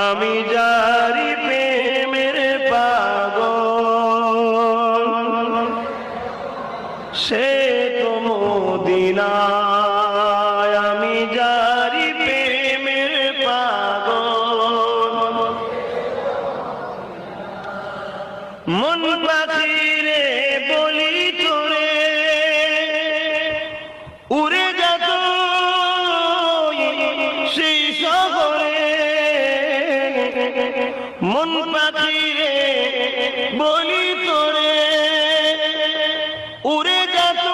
আমি যারি প্রেমের পাগল সে তো মদিনায়। আমি যারি প্রেমের পাগল মন পাখিরে বলি তোরে উড়ে যেত সেই শহরে। মন পাখিরে বলি তোরে উড়ে যেত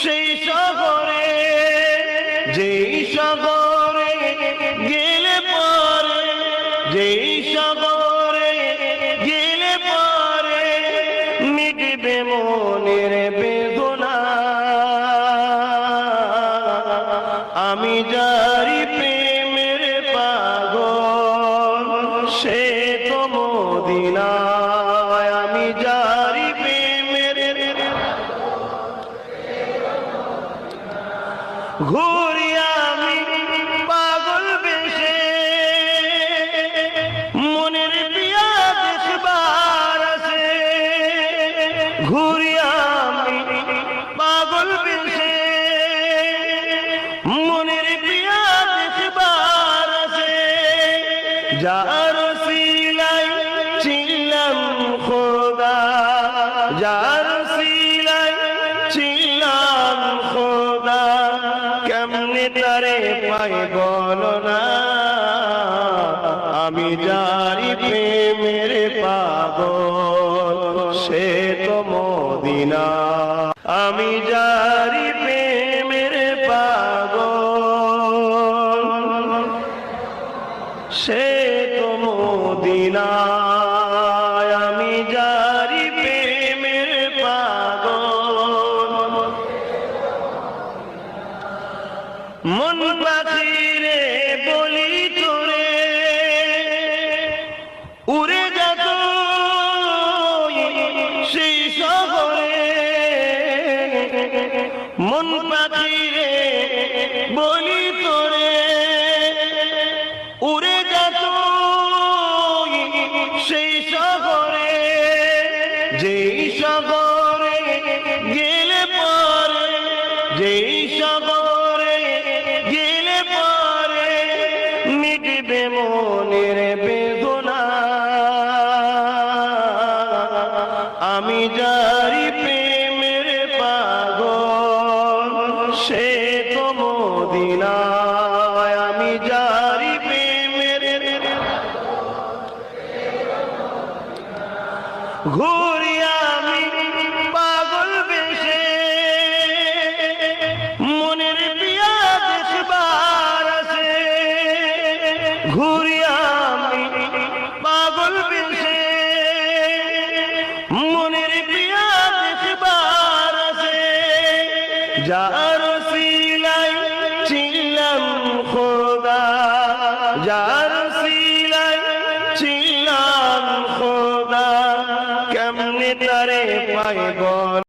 সেই শহরে। যেই শহরে গেলে পরে, যেই শহরে গেলে পরে মিটবে মনের বেদনা। আমি যারি প্রেমের পাগল সে তো মদিনায়। আমি যারি প্রেমের ঘুরি আমি পাগল বেশে মনের পিয়া দেখবার আছে। ঘুরি আমি পাগল বেশে মনের পিয়া দেখবার আছে। যার সিলাই ছিলাম খোদা, যার সিলাই ছিলাম খোদা কেমনে তারে পাই বলো না। আমি যারি প্রেমের পাগল সে তো মদিনা। আমি যারি প্রেমের পাগল সে তো মদিনা। আমি যারি প্রেমের পাগল মন পাখিরে বলি তোরে উড়ে যেত সেই শহরে। মন পাখিরে বলি তোরে উড়ে যেত সেই শহরে। যেই শহরে গেলে পরে, যেই শহরে গেলে পরে মিটবে মনের বেদনা। আমি যারি প্রেমের পাগল সে তো মদিনায়। আমি যারি প্রেমের ঘুরি আমি পাগল বেশে মনের পিয়া দেখবার আছে। ঘুরি আমি পাগল বেশে মনের পিয়া দেখবার আছে। যার সিলাই ছিল